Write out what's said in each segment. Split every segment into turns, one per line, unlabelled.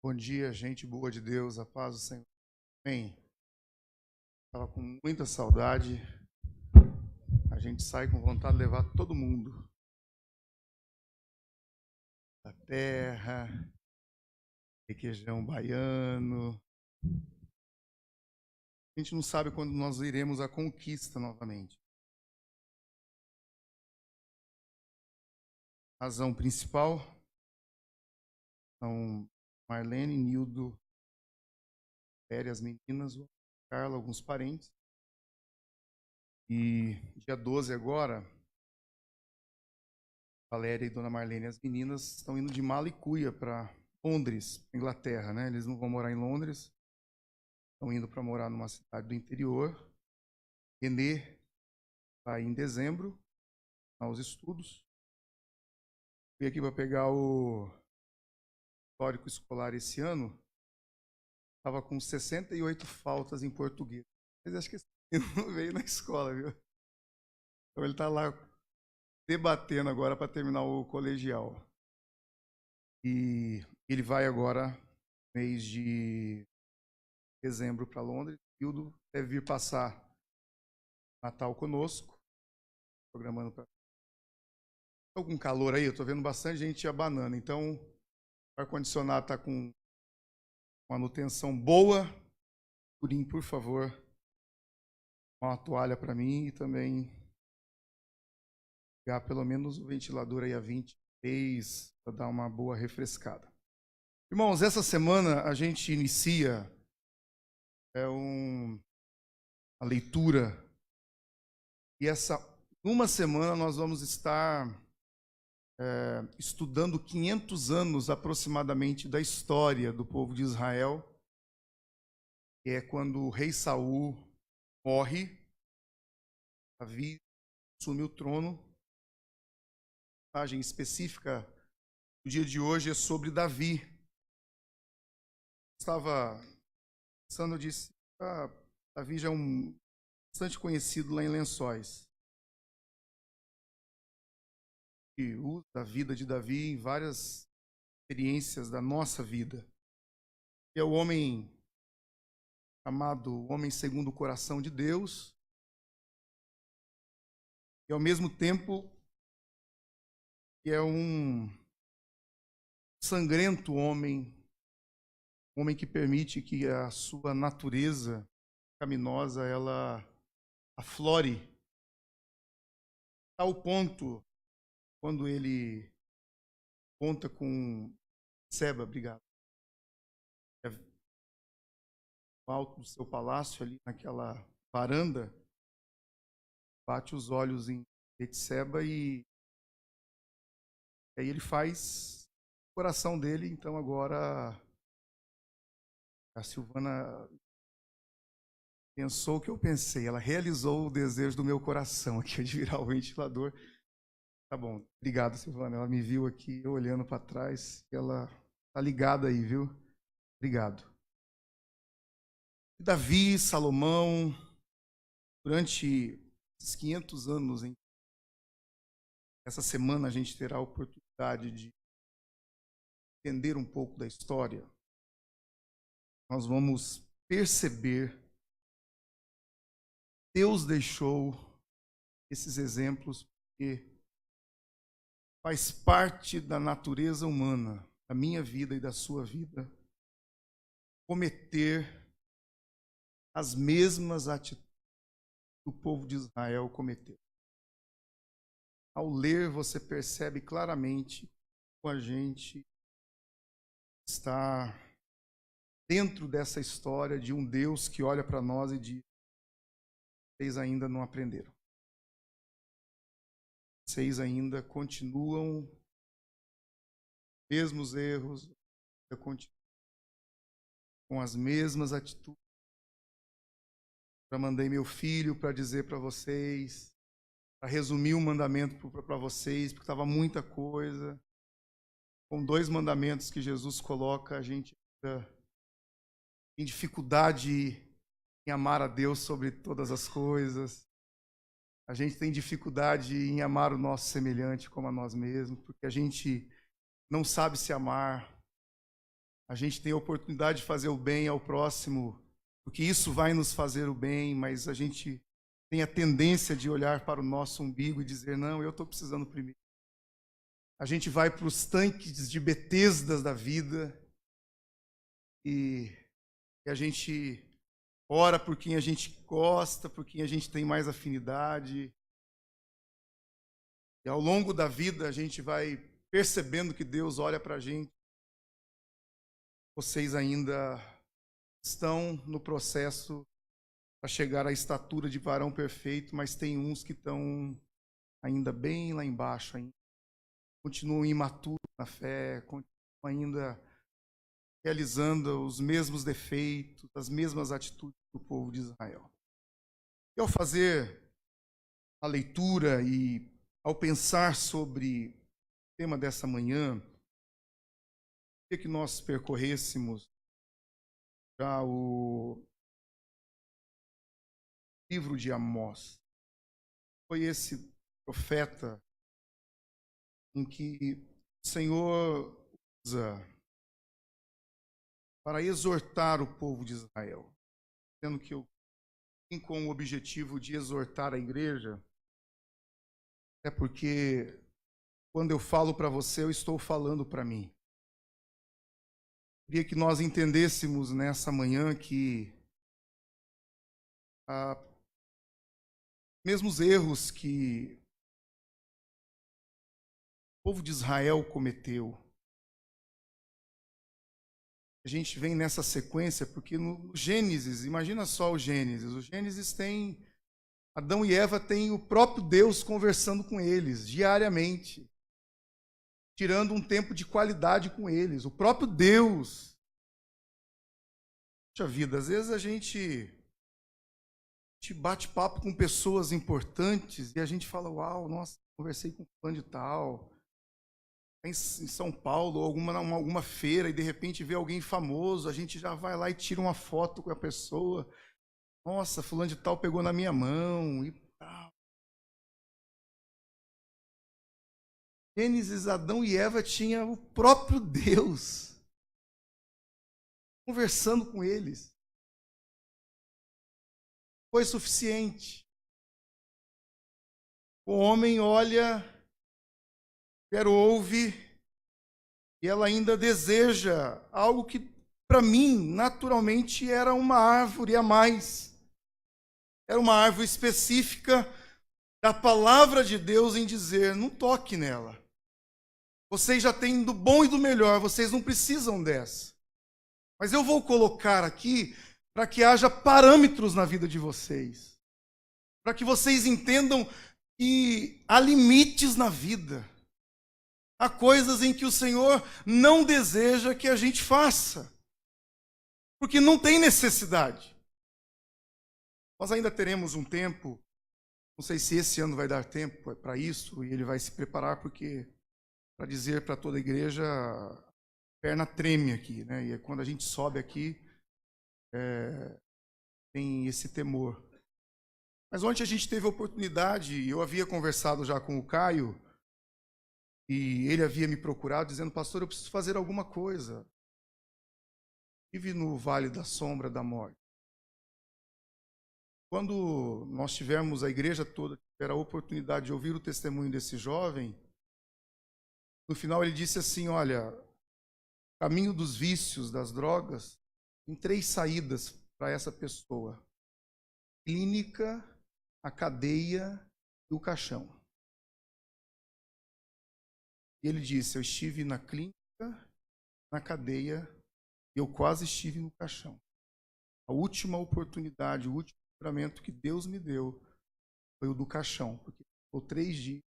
Bom dia, gente boa de Deus, a paz do Senhor. Amém. Estava com muita saudade. A gente sai com vontade de levar todo mundo da terra, requeijão baiano. A gente não sabe quando nós iremos à conquista novamente. A razão principal são Marlene, Nildo, as meninas, Carla, alguns parentes. E dia 12 agora, Valéria e Dona Marlene, as meninas, estão indo de mala e cuia para Londres, Inglaterra, né? Eles não vão morar em Londres, estão indo para morar numa cidade do interior. Renê vai em dezembro aos estudos. Fui aqui para pegar o histórico escolar esse ano. Estava com 68 faltas em português. Mas acho que esse não veio na escola, viu? Então ele está lá debatendo agora para terminar o colegial. E ele vai agora, mês de dezembro, para Londres. Hildo deve vir passar Natal conosco, programando para. Estou com calor aí, eu estou vendo bastante gente abanando. Então, o ar-condicionado está com manutenção boa. Turim, por favor, uma toalha para mim e também ligar pelo menos o ventilador aí a 23 para dar uma boa refrescada. Irmãos, essa semana a gente inicia a leitura e numa semana nós vamos estar estudando 500 anos aproximadamente da história do povo de Israel, que é quando o rei Saul morre, Davi assume o trono. A mensagem específica do dia de hoje é sobre Davi. Estava pensando, eu disse, Davi já é bastante conhecido lá em Lençóis. E usa a vida de Davi em várias experiências da nossa vida. É o homem chamado homem segundo o coração de Deus, e ao mesmo tempo é um sangrento homem que permite que a sua natureza pecaminosa ela aflore, ao ponto quando ele conta com Seba, obrigado, no alto do seu palácio ali naquela varanda, bate os olhos em Betseba e aí ele faz o coração dele. Então agora a Silvana pensou o que eu pensei, ela realizou o desejo do meu coração aqui de virar o ventilador. Tá bom, obrigado, Silvana, ela me viu aqui eu olhando para trás, ela tá ligada aí, viu? Obrigado. Davi, Salomão, durante esses 500 anos, essa semana a gente terá a oportunidade de entender um pouco da história. Nós vamos perceber que Deus deixou esses exemplos porque faz parte da natureza humana, da minha vida e da sua vida, cometer as mesmas atitudes que o povo de Israel cometeu. Ao ler, você percebe claramente que a gente está dentro dessa história de um Deus que olha para nós e diz: vocês ainda não aprenderam. Vocês ainda continuam os mesmos erros, continuam com as mesmas atitudes. Já mandei meu filho para dizer para vocês, para resumir o mandamento para vocês, porque estava muita coisa. Com 2 mandamentos que Jesus coloca, a gente tem dificuldade em amar a Deus sobre todas as coisas. A gente tem dificuldade em amar o nosso semelhante como a nós mesmos, porque a gente não sabe se amar. A gente tem a oportunidade de fazer o bem ao próximo, porque isso vai nos fazer o bem, mas a gente tem a tendência de olhar para o nosso umbigo e dizer, não, eu estou precisando primeiro. A gente vai para os tanques de Betesdas da vida e a gente ora por quem a gente gosta, por quem a gente tem mais afinidade. E ao longo da vida a gente vai percebendo que Deus olha para a gente. Vocês ainda estão no processo para chegar à estatura de varão perfeito, mas tem uns que estão ainda bem lá embaixo, ainda. Continuam imaturos na fé, continuam ainda realizando os mesmos defeitos, as mesmas atitudes do povo de Israel. E ao fazer a leitura e ao pensar sobre o tema dessa manhã, queria que nós percorrêssemos já o livro de Amós. Foi esse profeta em que o Senhor usa para exortar o povo de Israel, sendo que eu vim com o objetivo de exortar a igreja, é porque quando eu falo para você, eu estou falando para mim. Queria que nós entendêssemos nessa manhã que mesmo os erros que o povo de Israel cometeu, a gente vem nessa sequência porque no Gênesis, imagina só o Gênesis tem, Adão e Eva têm o próprio Deus conversando com eles diariamente, tirando um tempo de qualidade com eles, o próprio Deus. Puxa vida, às vezes a gente bate papo com pessoas importantes e a gente fala, uau, nossa, conversei com fulano de tal, em São Paulo, ou alguma feira, e de repente vê alguém famoso, a gente já vai lá e tira uma foto com a pessoa. Nossa, fulano de tal pegou na minha mão e tal. Gênesis, Adão e Eva tinham o próprio Deus conversando com eles. Foi suficiente. O homem olha, quer ouve, e ela ainda deseja algo que, para mim, naturalmente era uma árvore a mais. Era uma árvore específica da palavra de Deus em dizer, não toque nela. Vocês já têm do bom e do melhor, vocês não precisam dessa. Mas eu vou colocar aqui para que haja parâmetros na vida de vocês. Para que vocês entendam que há limites na vida. Há coisas em que o Senhor não deseja que a gente faça. Porque não tem necessidade. Nós ainda teremos um tempo, não sei se esse ano vai dar tempo para isso, e ele vai se preparar, porque, para dizer para toda a igreja, a perna treme aqui, né? E quando a gente sobe aqui, tem esse temor. Mas ontem a gente teve a oportunidade, eu havia conversado já com o Caio, e ele havia me procurado, dizendo, pastor, eu preciso fazer alguma coisa. Estive no Vale da Sombra da Morte. Quando nós tivermos, a igreja toda tiver a oportunidade de ouvir o testemunho desse jovem, no final ele disse assim, olha, caminho dos vícios, das drogas, tem 3 saídas para essa pessoa. Clínica, a cadeia e o caixão. E ele disse, eu estive na clínica, na cadeia, e eu quase estive no caixão. A última oportunidade, o último livramento que Deus me deu foi o do caixão, porque ficou 3 dias em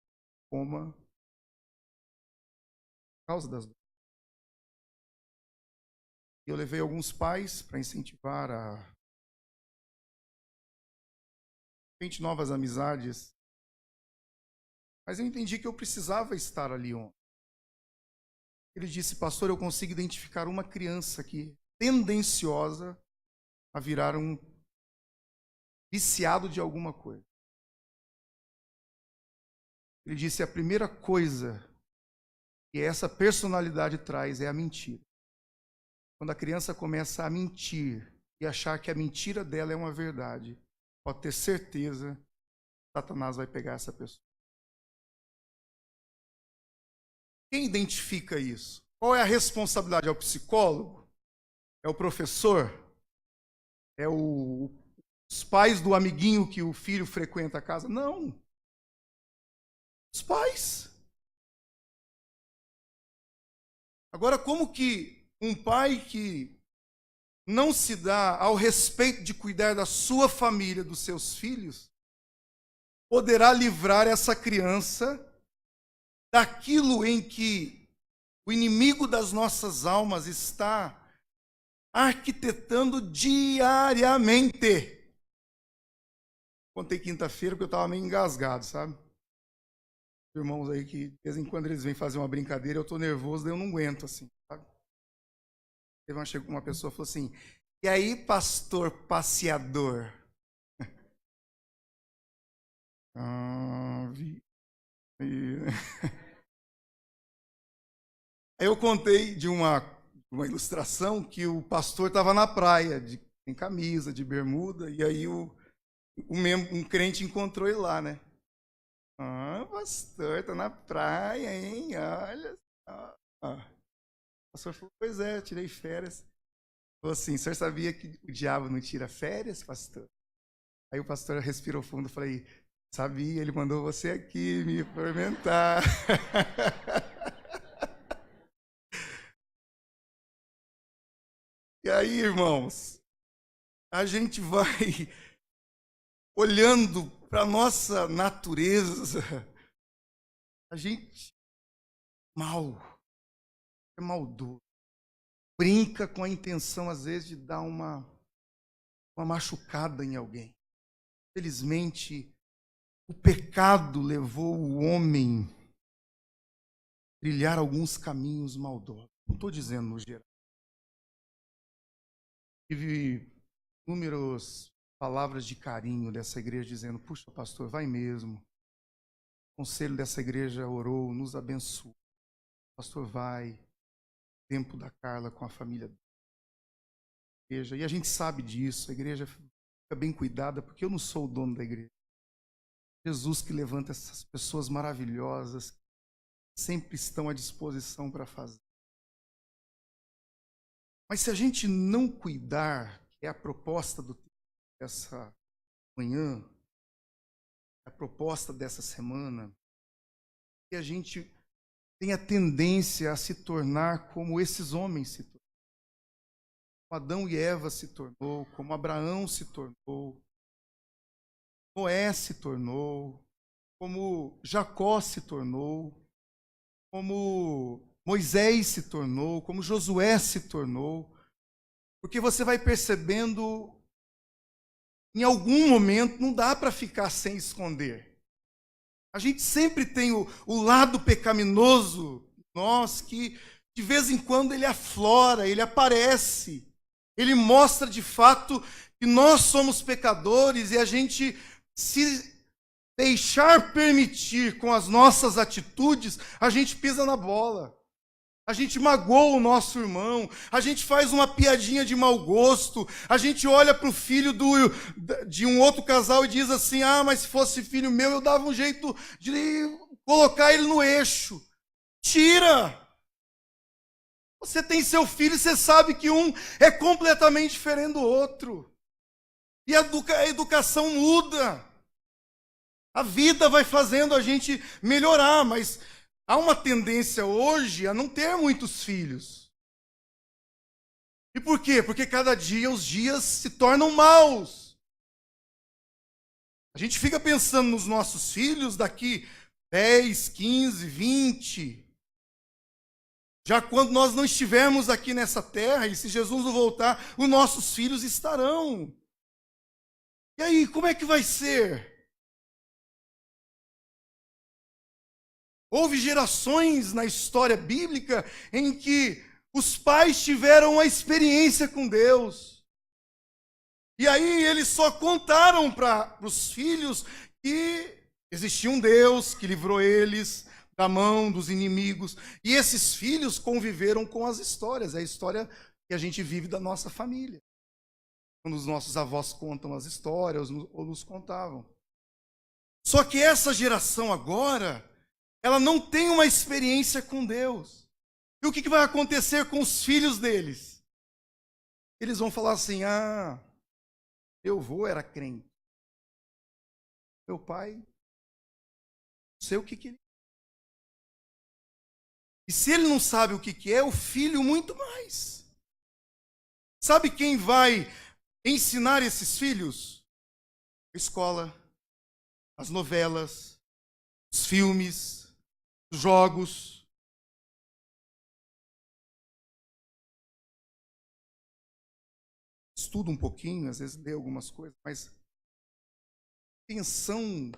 coma por causa das drogas. E eu levei alguns pais para incentivar a novas amizades, mas eu entendi que eu precisava estar ali ontem. Ele disse, pastor, eu consigo identificar uma criança aqui tendenciosa a virar um viciado de alguma coisa. Ele disse, a primeira coisa que essa personalidade traz é a mentira. Quando a criança começa a mentir e achar que a mentira dela é uma verdade, pode ter certeza que Satanás vai pegar essa pessoa. Quem identifica isso? Qual é a responsabilidade? É o psicólogo? É o professor? É os pais do amiguinho que o filho frequenta a casa? Não. Os pais. Agora, como que um pai que não se dá ao respeito de cuidar da sua família, dos seus filhos, poderá livrar essa criança daquilo em que o inimigo das nossas almas está arquitetando diariamente? Contei quinta-feira porque eu estava meio engasgado, sabe? Irmãos aí que de vez em quando eles vêm fazer uma brincadeira, eu estou nervoso, daí eu não aguento, assim, sabe? Chegou uma pessoa e falou assim: e aí, pastor passeador? Aí eu contei de uma ilustração que o pastor estava na praia, em camisa, de bermuda, e aí um crente encontrou ele lá, né? Ah, pastor, tá na praia, hein? Olha só. O pastor falou: pois é, eu tirei férias. Falou assim: o senhor sabia que o diabo não tira férias, pastor? Aí o pastor respirou fundo e falei: sabia, ele mandou você aqui me fermentar. E aí, irmãos, a gente vai olhando para a nossa natureza, a gente é maldoso, brinca com a intenção, às vezes, de dar uma machucada em alguém. Felizmente, o pecado levou o homem a trilhar alguns caminhos maldosos. Não estou dizendo no geral. Tive inúmeras palavras de carinho dessa igreja dizendo: puxa, pastor, vai mesmo. O conselho dessa igreja orou, nos abençoou. Pastor, vai. Tempo da Carla com a família da igreja. E a gente sabe disso. A igreja fica bem cuidada, porque eu não sou o dono da igreja. Jesus que levanta essas pessoas maravilhosas, que sempre estão à disposição para fazer. Mas se a gente não cuidar, que é a proposta dessa manhã, a proposta dessa semana, que a gente tem a tendência a se tornar como esses homens se tornaram. Como Adão e Eva se tornou, como Abraão se tornou, Noé se tornou, como Jacó se tornou, como Moisés se tornou, como Josué se tornou. Porque você vai percebendo, em algum momento, não dá para ficar sem esconder. A gente sempre tem o lado pecaminoso, nós, que de vez em quando ele aflora, ele aparece. Ele mostra de fato que nós somos pecadores e a gente se deixar permitir com as nossas atitudes, a gente pisa na bola. A gente magoa o nosso irmão, a gente faz uma piadinha de mau gosto, a gente olha para o filho de um outro casal e diz assim: ah, mas se fosse filho meu, eu dava um jeito de colocar ele no eixo. Tira! Você tem seu filho e você sabe que um é completamente diferente do outro. E a educação muda. A vida vai fazendo a gente melhorar, mas há uma tendência hoje a não ter muitos filhos. E por quê? Porque cada dia os dias se tornam maus. A gente fica pensando nos nossos filhos daqui 10, 15, 20. Já quando nós não estivermos aqui nessa terra, e se Jesus não voltar, os nossos filhos estarão. E aí, como é que vai ser? Houve gerações na história bíblica em que os pais tiveram uma experiência com Deus. E aí eles só contaram para os filhos que existia um Deus que livrou eles da mão dos inimigos. E esses filhos conviveram com as histórias. É a história que a gente vive da nossa família. Quando os nossos avós contam as histórias ou nos contavam. Só que essa geração agora, ela não tem uma experiência com Deus. E o que vai acontecer com os filhos deles? Eles vão falar assim: ah, meu avô era crente. Meu pai, não sei o que ele... E se ele não sabe o que é, o filho muito mais. Sabe quem vai ensinar esses filhos? A escola, as novelas, os filmes, os jogos. Estuda um pouquinho, às vezes lê algumas coisas, mas tensão,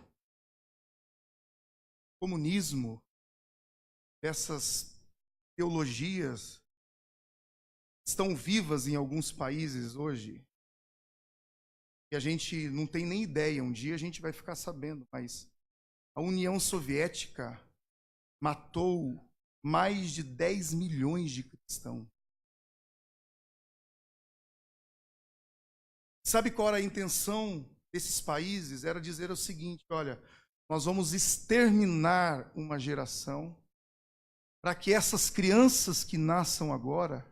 comunismo, essas teologias estão vivas em alguns países hoje. E a gente não tem nem ideia, um dia a gente vai ficar sabendo, mas a União Soviética matou mais de 10 milhões de cristãos. Sabe qual era a intenção desses países? Era dizer o seguinte: olha, nós vamos exterminar uma geração para que essas crianças que nasçam agora,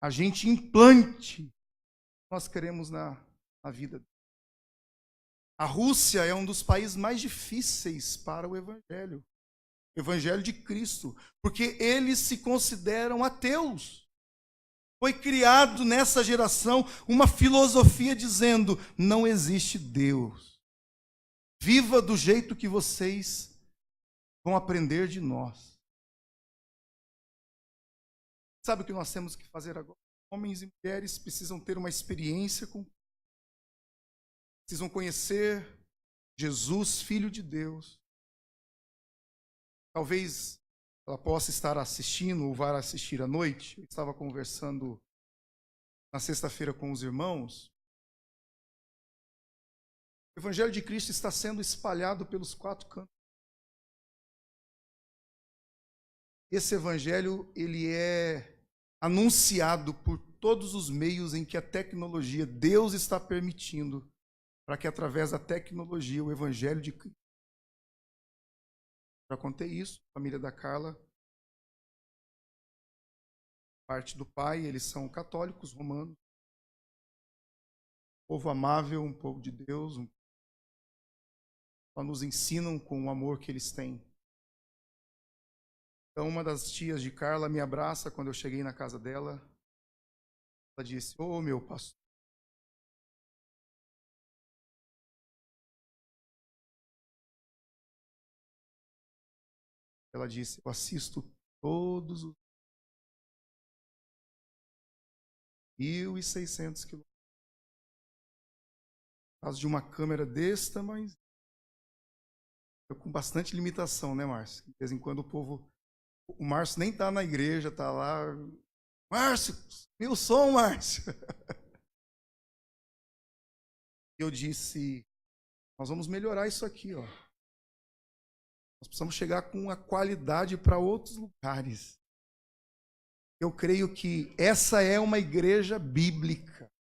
a gente implante o que nós queremos na vida. A Rússia é um dos países mais difíceis para o Evangelho de Cristo, porque eles se consideram ateus. Foi criado nessa geração uma filosofia dizendo: não existe Deus. Viva do jeito que vocês vão aprender de nós. Sabe o que nós temos que fazer agora? Homens e mulheres precisam ter uma experiência com... precisam conhecer Jesus, Filho de Deus. Talvez ela possa estar assistindo ou vá assistir à noite. Eu estava conversando na sexta-feira com os irmãos. O Evangelho de Cristo está sendo espalhado pelos 4 cantos. Esse Evangelho, ele é anunciado por todos os meios em que a tecnologia, Deus está permitindo, para que através da tecnologia o Evangelho de Cristo... Já contei isso, a família da Carla, parte do pai, eles são católicos romanos, um povo amável, um povo de Deus, nos ensinam com o amor que eles têm. Então, uma das tias de Carla me abraça quando eu cheguei na casa dela. Ela disse: ô, meu pastor. Ela disse: eu assisto todos os 1.600 quilômetros. Por causa de uma câmera desse tamanho. Eu com bastante limitação, né, Márcio? De vez em quando o Márcio nem está na igreja, está lá. Márcio, meu som, Márcio. Eu disse: nós vamos melhorar isso aqui, ó. Nós precisamos chegar com a qualidade para outros lugares. Eu creio que essa é uma igreja bíblica.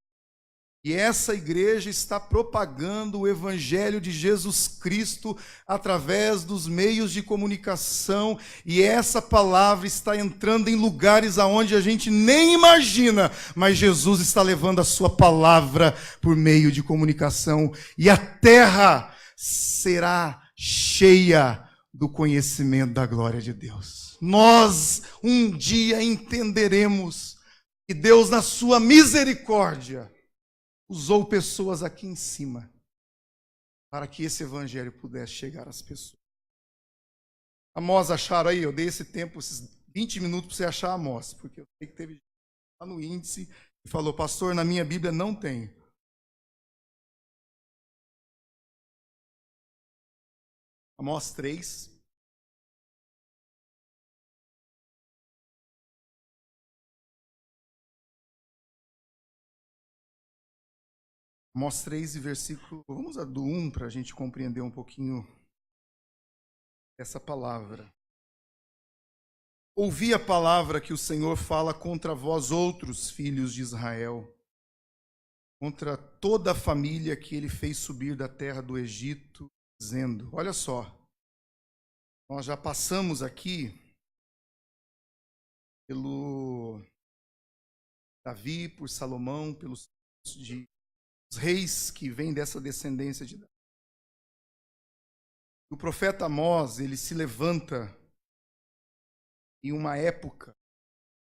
E essa igreja está propagando o Evangelho de Jesus Cristo através dos meios de comunicação. E essa palavra está entrando em lugares aonde a gente nem imagina. Mas Jesus está levando a sua palavra por meio de comunicação. E a terra será cheia do conhecimento da glória de Deus. Nós um dia entenderemos que Deus, na sua misericórdia, usou pessoas aqui em cima para que esse evangelho pudesse chegar às pessoas. Amós, acharam aí? Eu dei esse tempo, esses 20 minutos para você achar Amós, porque eu sei que teve gente lá no índice e falou: pastor, na minha Bíblia não tem. Amós 3. Amós 3 e versículo... Vamos a do 1 para a gente compreender um pouquinho essa palavra. Ouvi a palavra que o Senhor fala contra vós outros, filhos de Israel, contra toda a família que ele fez subir da terra do Egito, dizendo, olha só, nós já passamos aqui pelo Davi, por Salomão, pelos reis que vêm dessa descendência de Davi. O profeta Amós, ele se levanta em uma época,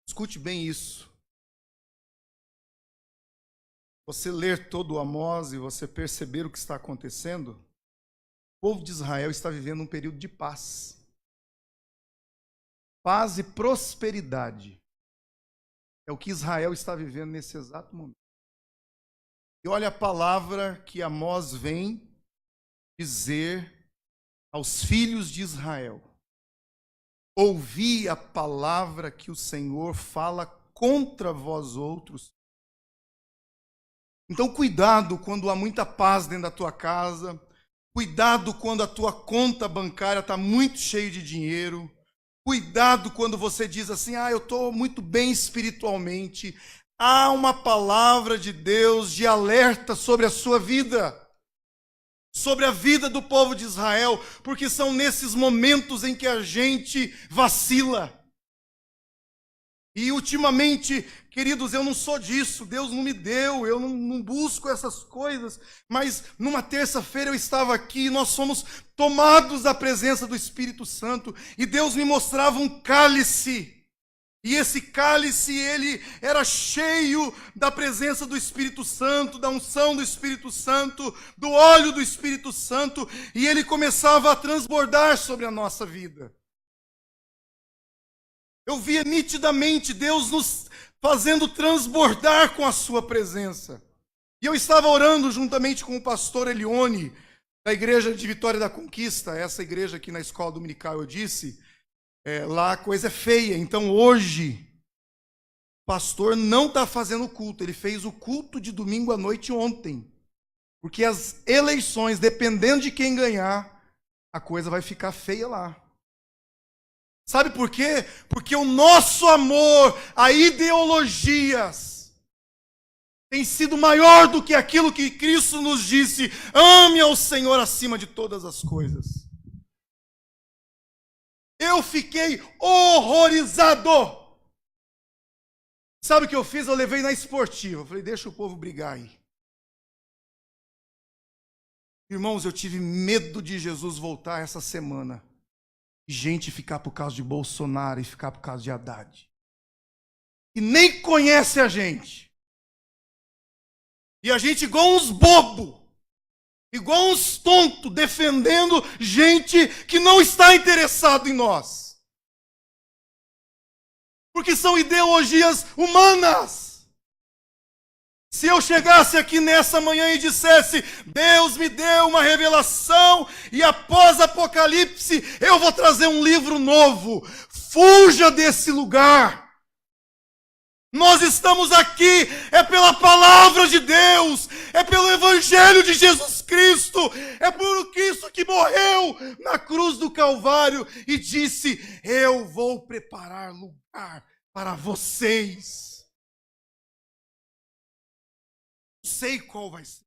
escute bem isso, você ler todo o Amós e você perceber o que está acontecendo, o povo de Israel está vivendo um período de paz. Paz e prosperidade. É o que Israel está vivendo nesse exato momento. E olha a palavra que Amós vem dizer aos filhos de Israel. Ouvi a palavra que o Senhor fala contra vós outros. Então cuidado quando há muita paz dentro da tua casa. Cuidado quando a tua conta bancária está muito cheia de dinheiro. Cuidado quando você diz assim, eu estou muito bem espiritualmente. Há uma palavra de Deus de alerta sobre a sua vida, sobre a vida do povo de Israel, porque são nesses momentos em que a gente vacila. E ultimamente, queridos, eu não sou disso, Deus não me deu, eu não busco essas coisas, mas numa terça-feira eu estava aqui e nós fomos tomados da presença do Espírito Santo, e Deus me mostrava um cálice, e esse cálice, ele era cheio da presença do Espírito Santo, da unção do Espírito Santo, do óleo do Espírito Santo, e ele começava a transbordar sobre a nossa vida. Eu via nitidamente Deus nos fazendo transbordar com a sua presença. E eu estava orando juntamente com o pastor Elione, da igreja de Vitória da Conquista, essa igreja aqui na escola dominical, eu disse, lá a coisa é feia. Então hoje, o pastor não está fazendo culto, ele fez o culto de domingo à noite ontem. Porque as eleições, dependendo de quem ganhar, a coisa vai ficar feia lá. Sabe por quê? Porque o nosso amor a ideologias tem sido maior do que aquilo que Cristo nos disse: ame ao Senhor acima de todas as coisas. Eu fiquei horrorizado. Sabe o que eu fiz? Eu levei na esportiva. Eu falei, deixa o povo brigar aí. Irmãos, eu tive medo de Jesus voltar essa semana. Gente ficar por causa de Bolsonaro e ficar por causa de Haddad. E nem conhece a gente. E a gente igual uns bobos, igual uns tontos, defendendo gente que não está interessado em nós. Porque são ideologias humanas. Se eu chegasse aqui nessa manhã e dissesse, Deus me deu uma revelação e após Apocalipse eu vou trazer um livro novo, fuja desse lugar. Nós estamos aqui, é pela palavra de Deus, é pelo Evangelho de Jesus Cristo, é por Cristo que morreu na cruz do Calvário e disse, eu vou preparar lugar para vocês. Sei qual vai ser.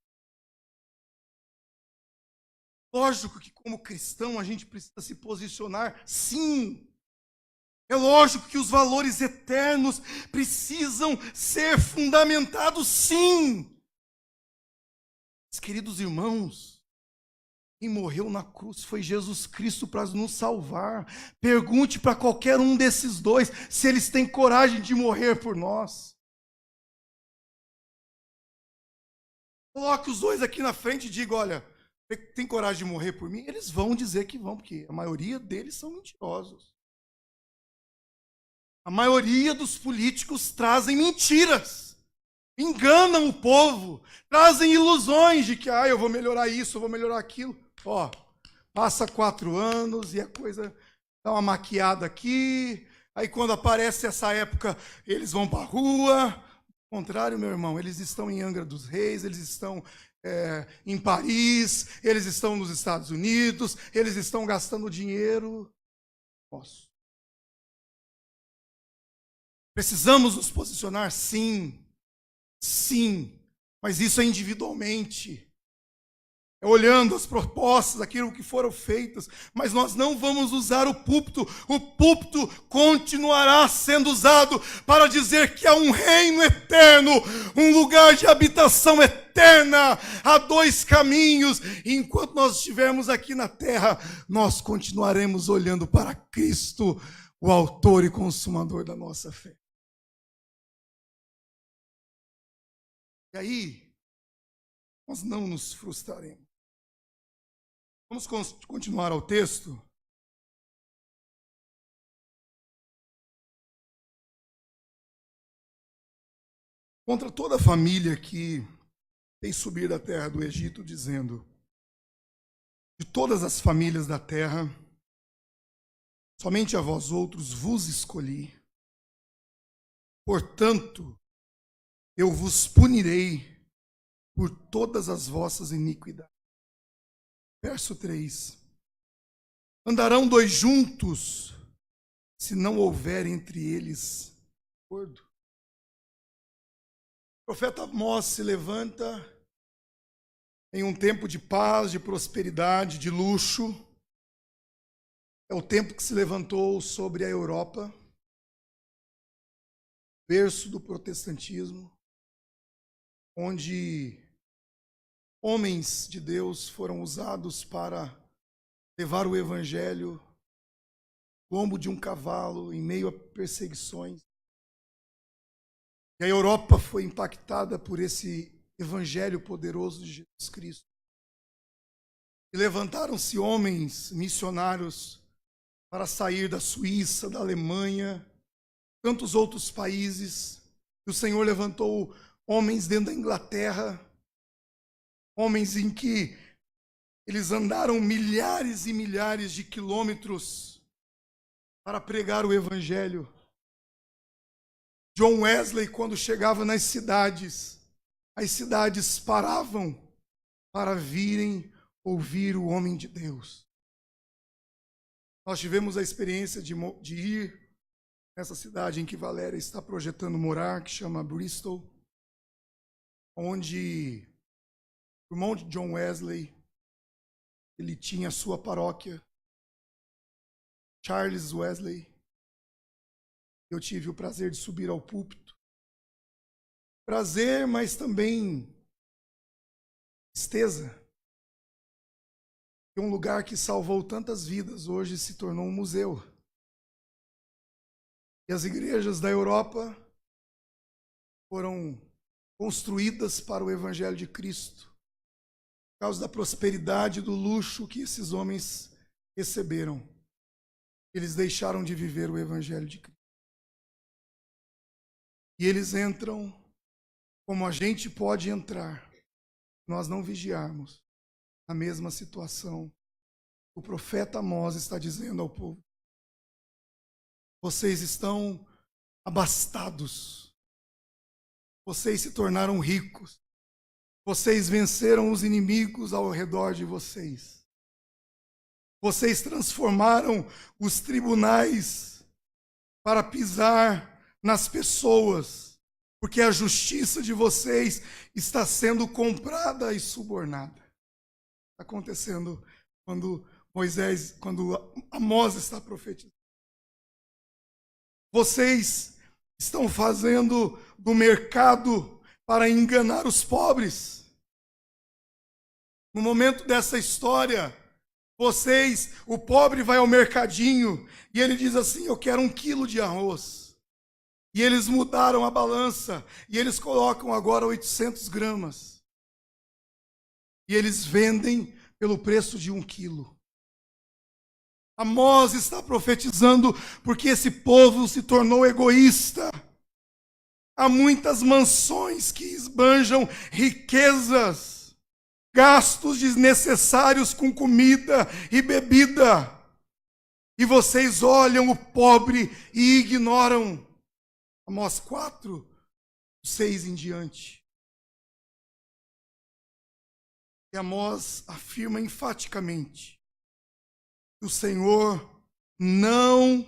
Lógico que como cristão a gente precisa se posicionar, sim. É lógico que os valores eternos precisam ser fundamentados, sim. Mas, queridos irmãos, quem morreu na cruz foi Jesus Cristo para nos salvar. Pergunte para qualquer um desses dois se eles têm coragem de morrer por nós. Coloque os dois aqui na frente e diga, olha, tem coragem de morrer por mim? Eles vão dizer que vão, porque a maioria deles são mentirosos. A maioria dos políticos trazem mentiras, enganam o povo, trazem ilusões de que eu vou melhorar isso, eu vou melhorar aquilo. Passa 4 anos e a coisa dá uma maquiada aqui, aí quando aparece essa época, eles vão para a rua. Ao contrário, meu irmão, eles estão em Angra dos Reis, eles estão em Paris, eles estão nos Estados Unidos, eles estão gastando dinheiro nosso. Precisamos nos posicionar? Sim, sim, mas isso é individualmente. É olhando as propostas, aquilo que foram feitas, mas nós não vamos usar o púlpito continuará sendo usado para dizer que há um reino eterno, um lugar de habitação eterna, há dois caminhos, e enquanto nós estivermos aqui na terra, nós continuaremos olhando para Cristo, o autor e consumador da nossa fé. E aí, nós não nos frustraremos. Vamos continuar ao texto? Contra toda a família que fez subir da terra do Egito, dizendo: de todas as famílias da terra, somente a vós outros vos escolhi. Portanto, eu vos punirei por todas as vossas iniquidades. Verso 3. Andarão dois juntos, se não houver entre eles acordo. O profeta Amós se levanta em um tempo de paz, de prosperidade, de luxo. É o tempo que se levantou sobre a Europa, berço do protestantismo, onde homens de Deus foram usados para levar o evangelho no lombo de um cavalo, em meio a perseguições. E a Europa foi impactada por esse evangelho poderoso de Jesus Cristo. E levantaram-se homens missionários para sair da Suíça, da Alemanha, tantos outros países. E o Senhor levantou homens dentro da Inglaterra, homens em que eles andaram milhares e milhares de quilômetros para pregar o evangelho. John Wesley, quando chegava nas cidades, as cidades paravam para virem ouvir o homem de Deus. Nós tivemos a experiência de ir nessa cidade em que Valéria está projetando morar, que chama Bristol, onde o irmão de John Wesley, ele tinha a sua paróquia, Charles Wesley. Eu tive o prazer de subir ao púlpito. Prazer, mas também tristeza. Um lugar que salvou tantas vidas, hoje se tornou um museu. E as igrejas da Europa foram construídas para o Evangelho de Cristo, por causa da prosperidade e do luxo que esses homens receberam. Eles deixaram de viver o Evangelho de Cristo. E eles entram como a gente pode entrar, nós não vigiarmos, na mesma situação. O profeta Amós está dizendo ao povo: vocês estão abastados, vocês se tornaram ricos, vocês venceram os inimigos ao redor de vocês, vocês transformaram os tribunais para pisar nas pessoas, porque a justiça de vocês está sendo comprada e subornada. Está acontecendo quando Amós está profetizando. Vocês estão fazendo do mercado para enganar os pobres. No momento dessa história, o pobre vai ao mercadinho e ele diz assim: eu quero 1 quilo de arroz. E eles mudaram a balança e eles colocam agora 800 gramas. E eles vendem pelo preço de 1 quilo. Amós está profetizando porque esse povo se tornou egoísta. Há muitas mansões que esbanjam riquezas, gastos desnecessários com comida e bebida. E vocês olham o pobre e ignoram. Amós 4, 6 em diante. E Amós afirma enfaticamente que o Senhor não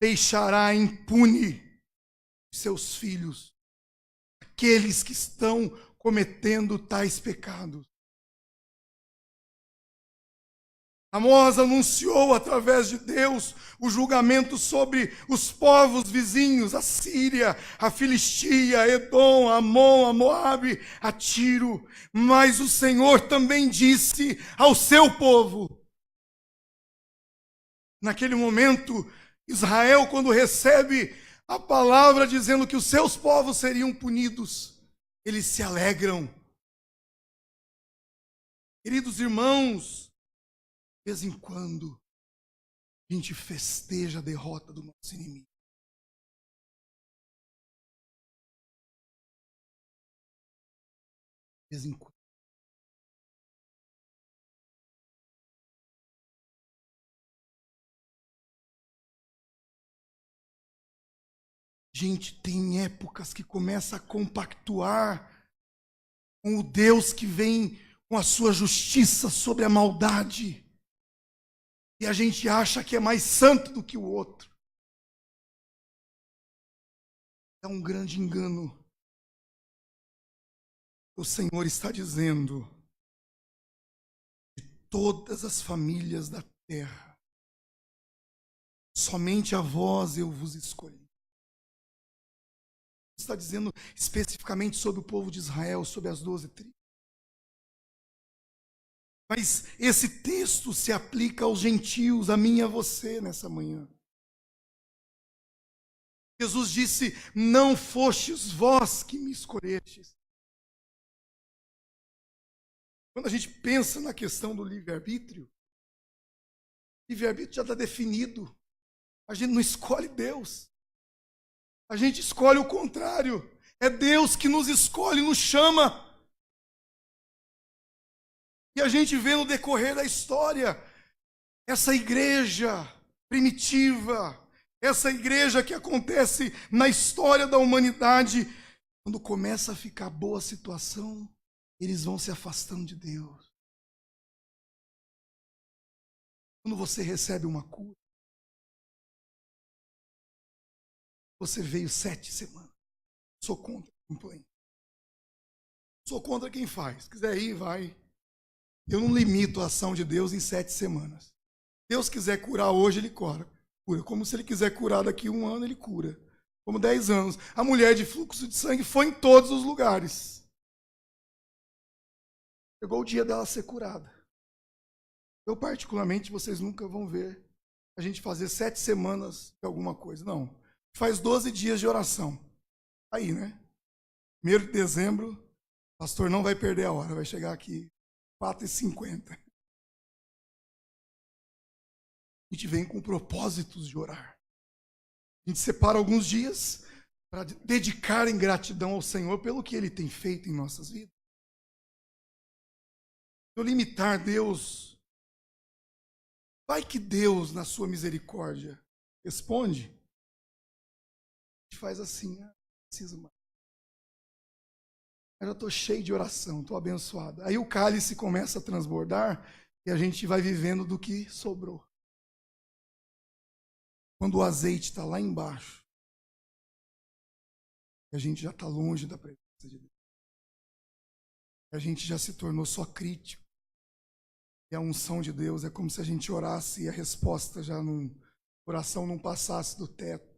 deixará impune seus filhos, aqueles que estão cometendo tais pecados. Amós anunciou através de Deus o julgamento sobre os povos vizinhos, a Síria, a Filistia, Edom, Amon, a Moabe, a Tiro. Mas o Senhor também disse ao seu povo. Naquele momento, Israel, quando recebe a palavra dizendo que os seus povos seriam punidos, eles se alegram. Queridos irmãos, de vez em quando, a gente festeja a derrota do nosso inimigo. De vez em quando. Gente, tem épocas que começa a compactuar com o Deus que vem com a sua justiça sobre a maldade. E a gente acha que é mais santo do que o outro. É um grande engano. O Senhor está dizendo: de todas as famílias da terra, somente a vós eu vos escolhi. Está dizendo especificamente sobre o povo de Israel, sobre as 12 tribos. Mas esse texto se aplica aos gentios, a mim e a você nessa manhã. Jesus disse: não fostes vós que me escolhestes. Quando a gente pensa na questão do livre-arbítrio, o livre-arbítrio já está definido. A gente não escolhe Deus. A gente escolhe o contrário. É Deus que nos escolhe, nos chama. E a gente vê no decorrer da história essa igreja primitiva, essa igreja que acontece na história da humanidade, quando começa a ficar boa a situação, eles vão se afastando de Deus. Quando você recebe uma cura, você veio 7 semanas. Sou contra quem põe. Sou contra quem faz. Se quiser ir, vai. Eu não limito a ação de Deus em 7 semanas. Se Deus quiser curar hoje, Ele cura. Como se Ele quiser curar daqui a 1 ano, Ele cura. Como 10 anos. A mulher de fluxo de sangue foi em todos os lugares. Chegou o dia dela ser curada. Eu, particularmente, vocês nunca vão ver a gente fazer 7 semanas de alguma coisa. Não. Faz 12 dias de oração. Aí, né? 1º de dezembro, o pastor não vai perder a hora. Vai chegar aqui 4h50. A gente vem com propósitos de orar. A gente separa alguns dias para dedicar em gratidão ao Senhor pelo que Ele tem feito em nossas vidas. Se eu limitar Deus, vai que Deus, na sua misericórdia, responde. A gente faz assim, preciso mais. Eu já estou cheio de oração, estou abençoado. Aí o cálice começa a transbordar e a gente vai vivendo do que sobrou. Quando o azeite está lá embaixo, a gente já está longe da presença de Deus. A gente já se tornou só crítico. E a unção de Deus é como se a gente orasse e a resposta já não, a oração não passasse do teto.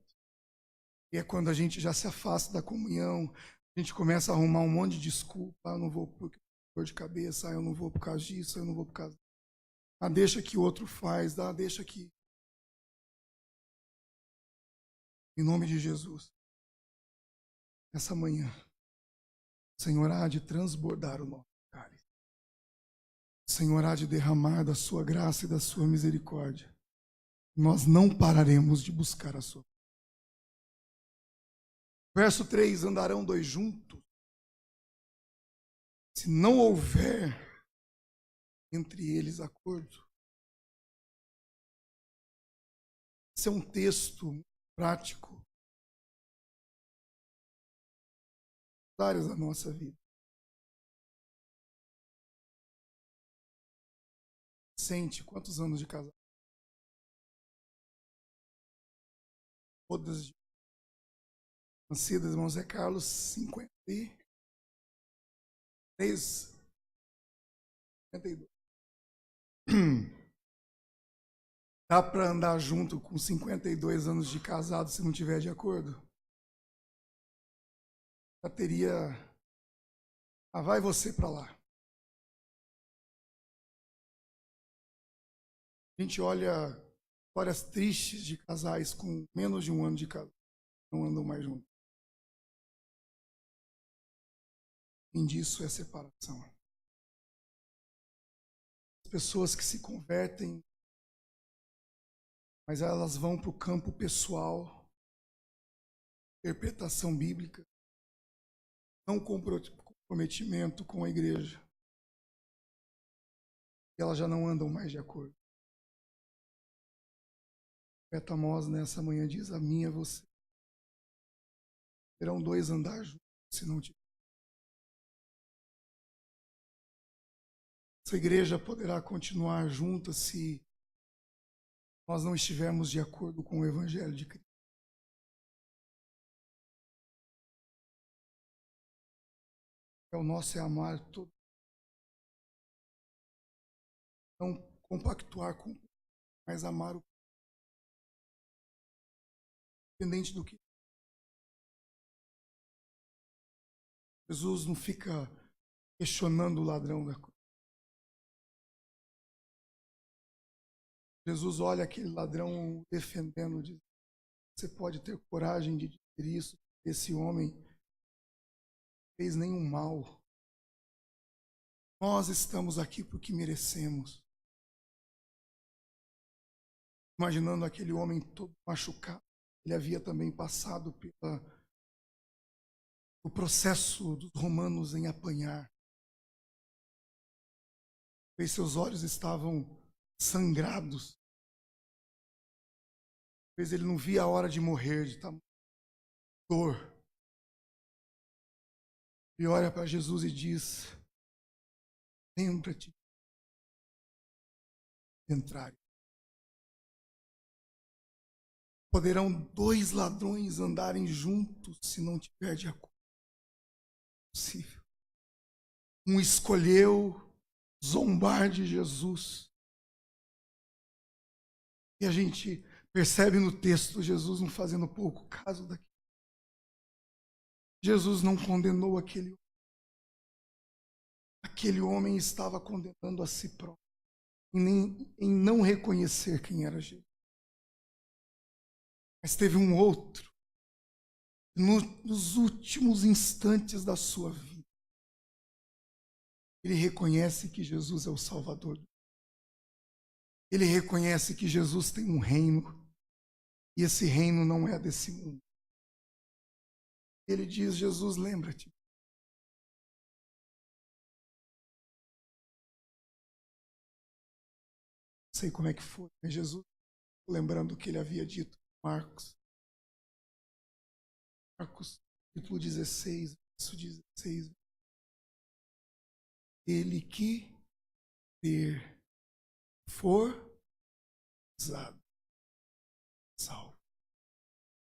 E é quando a gente já se afasta da comunhão, a gente começa a arrumar um monte de desculpa. Eu não vou por dor de cabeça, eu não vou por causa disso, eu não vou por causa... deixa que o outro faz, deixa que... Em nome de Jesus, essa manhã, o Senhor há de transbordar o nosso cálice. O Senhor há de derramar da sua graça e da sua misericórdia. Nós não pararemos de buscar a sua. Verso 3, andarão 2 juntos, se não houver entre eles acordo. Esse é um texto prático áreas da nossa vida. Sente quantos anos de casado? Todas. Nascido, irmão Zé Carlos, 53, 52. Dá para andar junto com 52 anos de casado se não tiver de acordo? Já teria... Ah, vai você para lá. A gente olha histórias tristes de casais com menos de um ano de casado, não andam mais juntos. O fim disso é separação. As pessoas que se convertem, mas elas vão para o campo pessoal, interpretação bíblica, não comprometimento com a igreja. E elas já não andam mais de acordo. O profeta Amós nessa manhã diz: a minha e você terão dois andar juntos, se não tiver. Essa igreja poderá continuar junta se nós não estivermos de acordo com o Evangelho de Cristo. O nosso é amar todo. Não compactuar com, mas amar o independente do que. Jesus não fica questionando o ladrão da cruz. Jesus olha aquele ladrão defendendo, diz: você pode ter coragem de dizer isso, esse homem não fez nenhum mal. Nós estamos aqui porque merecemos. Imaginando aquele homem todo machucado, ele havia também passado pelo processo dos romanos em apanhar. E seus olhos estavam sangrados. Talvez ele não via a hora de morrer, de dor. E olha para Jesus e diz: lembra-te de entrar. Poderão dois ladrões andarem juntos se não tiver de acordo? Possível. Um escolheu zombar de Jesus. E a gente percebe no texto Jesus não fazendo pouco caso daquilo. Jesus não condenou aquele homem. Aquele homem estava condenando a si próprio em não reconhecer quem era Jesus. Mas teve um outro, nos últimos instantes da sua vida, ele reconhece que Jesus é o Salvador. Ele reconhece que Jesus tem um reino, e esse reino não é desse mundo. Ele diz: Jesus, lembra-te. Não sei como é que foi, mas Jesus, lembrando o que ele havia dito, Marcos, capítulo 16, verso 16. Ele que for batizado, salvo.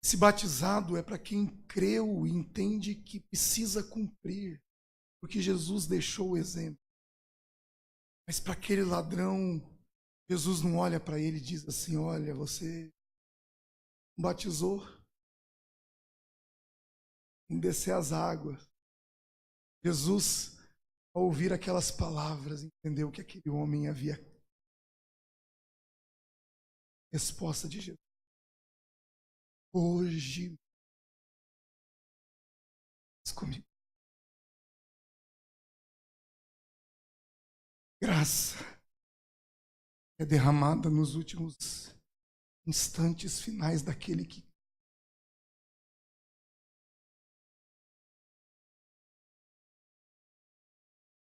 Esse batizado é para quem creu e entende que precisa cumprir, porque Jesus deixou o exemplo. Mas para aquele ladrão, Jesus não olha para ele e diz assim: olha, você batizou em descer as águas. Jesus, ao ouvir aquelas palavras, entendeu que aquele homem havia resposta de Jesus. Hoje, comigo. Graça é derramada nos últimos instantes finais daquele que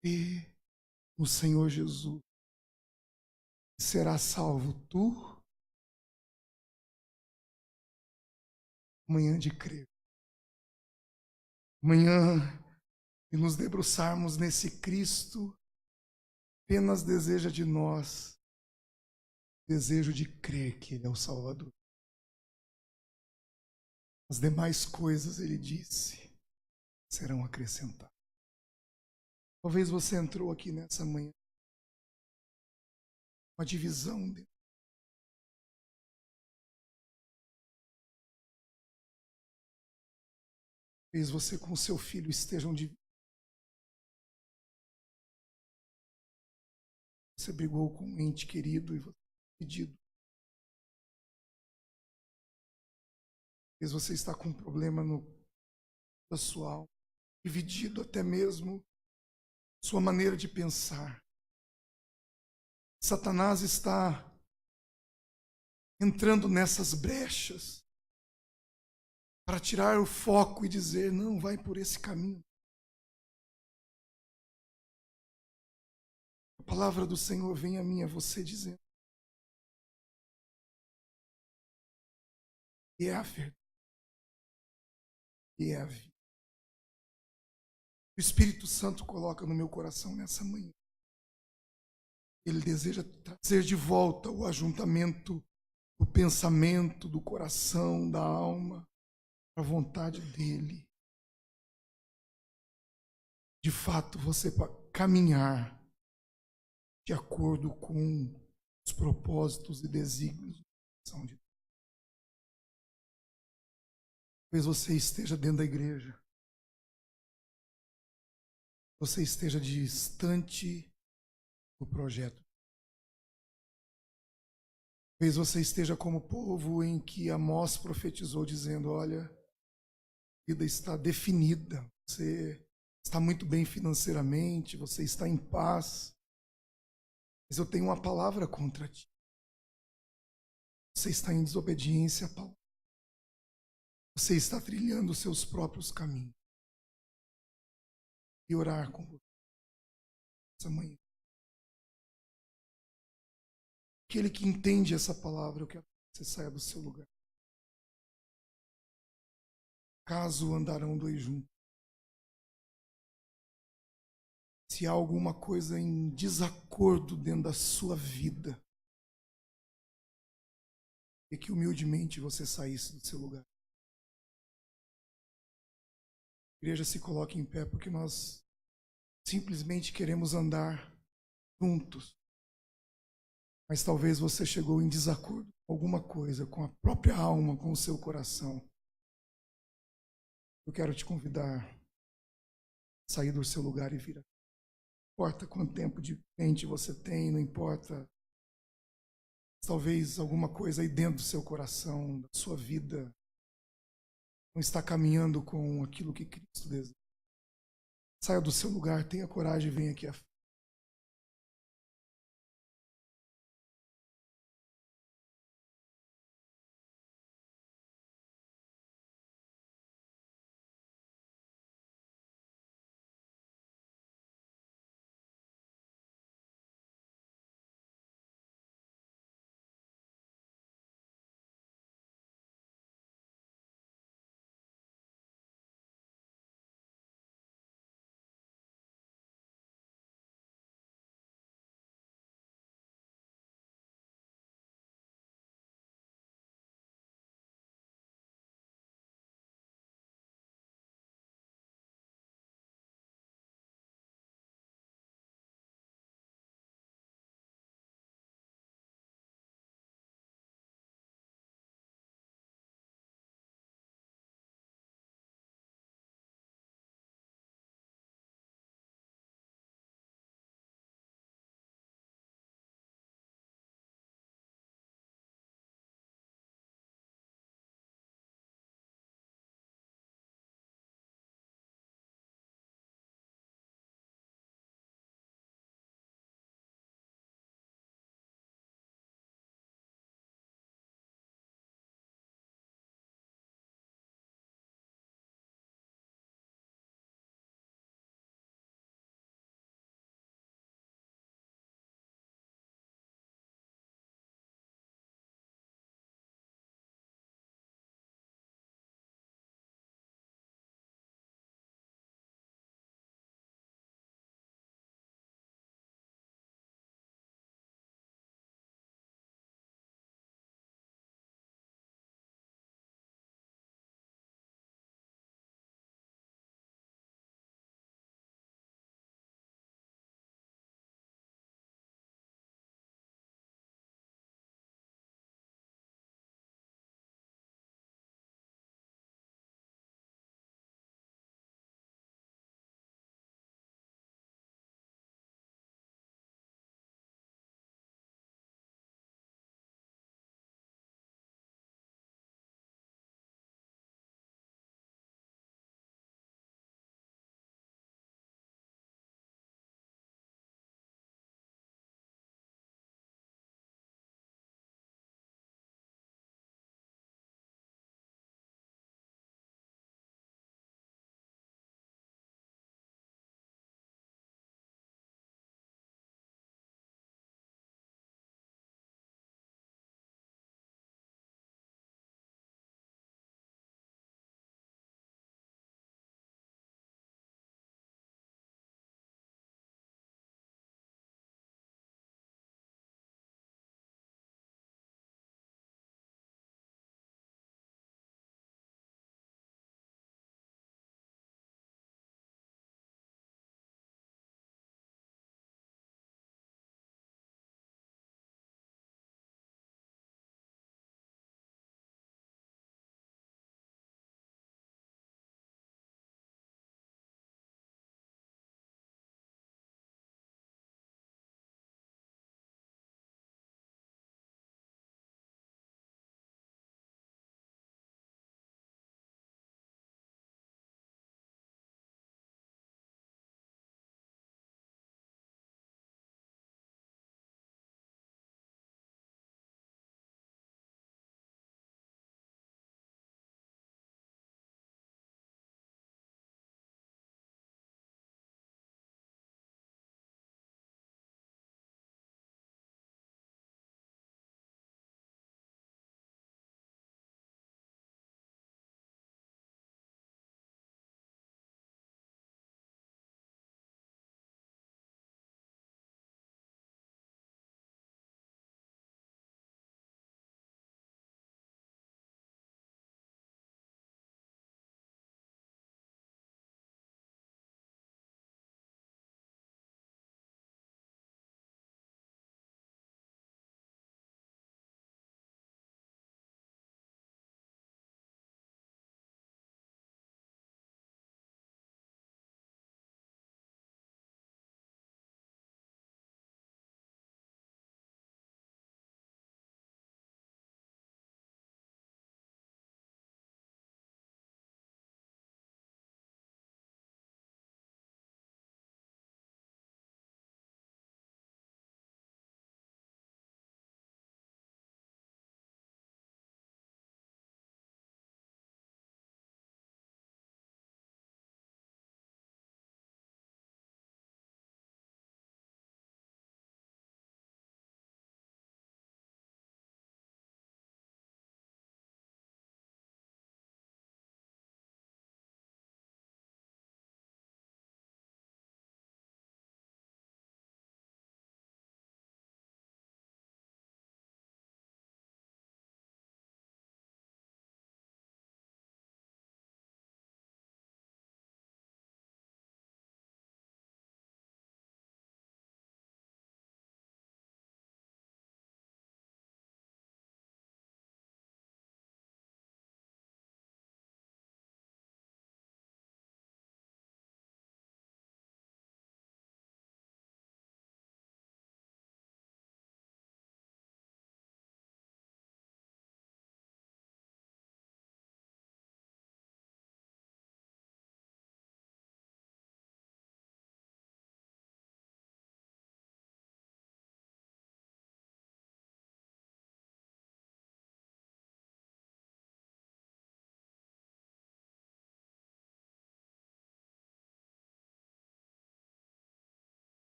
crê no Senhor Jesus. Será salvo tu, amanhã de crer. Amanhã, e nos debruçarmos nesse Cristo, apenas deseja de nós desejo de crer que Ele é o Salvador. As demais coisas, ele disse, serão acrescentadas. Talvez você entrou aqui nessa manhã, uma divisão dentro. Talvez você com o seu filho estejam divididos. Você brigou com um ente querido e você é dividido. Talvez você está com um problema no pessoal, dividido até mesmo sua maneira de pensar. Satanás está entrando nessas brechas para tirar o foco e dizer, não, vai por esse caminho. A palavra do Senhor vem a mim, a você, dizendo, e é a verdade, e é a vida. O Espírito Santo coloca no meu coração nessa manhã. Ele deseja trazer de volta o ajuntamento do pensamento, do coração, da alma, para a vontade dele. De fato, você caminhar de acordo com os propósitos e desígnios do coração de Deus. Talvez você esteja dentro da igreja. Você esteja distante do projeto. Talvez você esteja como o povo em que Amós profetizou, dizendo, olha, a vida está definida, você está muito bem financeiramente, você está em paz, mas eu tenho uma palavra contra ti. Você está em desobediência à palavra. Você está trilhando os seus próprios caminhos. E orar com você essa manhã. Aquele que entende essa palavra, eu quero que você saia do seu lugar. Caso andarão dois juntos. Se há alguma coisa em desacordo dentro da sua vida, é que humildemente você saísse do seu lugar. A igreja se coloque em pé porque nós simplesmente queremos andar juntos. Mas talvez você chegou em desacordo com alguma coisa, com a própria alma, com o seu coração. Eu quero te convidar a sair do seu lugar e vir aqui. Não importa quanto tempo de frente você tem, não importa. Talvez alguma coisa aí dentro do seu coração, da sua vida, não está caminhando com aquilo que Cristo deseja. Saia do seu lugar, tenha coragem e venha aqui à frente.